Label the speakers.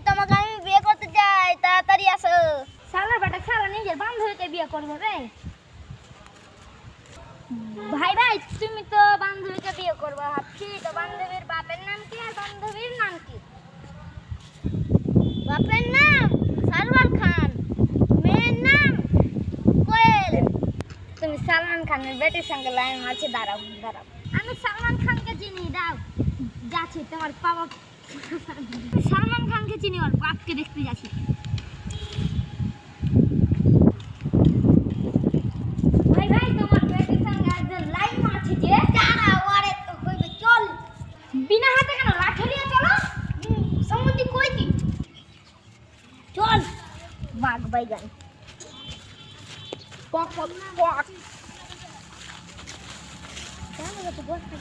Speaker 1: তোমাকে আমি বিয়ে করতে চাই, তাড়াতাড়ি আসো।
Speaker 2: শালা বেটা শালা নিজের বান্ধবীকে বিয়ে করবে রে। ভাই ভাই তুমি তো বান্ধবীকে বিয়ে করবে ভাবছি, তো বান্ধবীর বাপের নাম কি আর বান্ধবীর নাম কি?
Speaker 1: বাপের নাম সালমান খান, মেয়ের নাম কোয়েল।
Speaker 2: তুমি সালমান খানের বেটির সঙ্গে লাইন মারছে, দাঁড়াও দাঁড়াও। আমি সালমান খানকে চিনি, দাও যাচ্ছি তোমার বাবা। সালমান খানকে চিনি, ওর বাপকে দেখতে যাচ্ছি। ভাই ভাই তোমার বেটির সঙ্গে একজন লাইন মারছে যে।
Speaker 1: দাঁড়াও, আরে তো কইবে চল।
Speaker 2: বিনা হাতে কেন, লাঠি নিয়ে চলো।
Speaker 1: সম্মতি কই কি?
Speaker 2: চল বাঘ বাইগান পক পক পক। কেন তো বসতে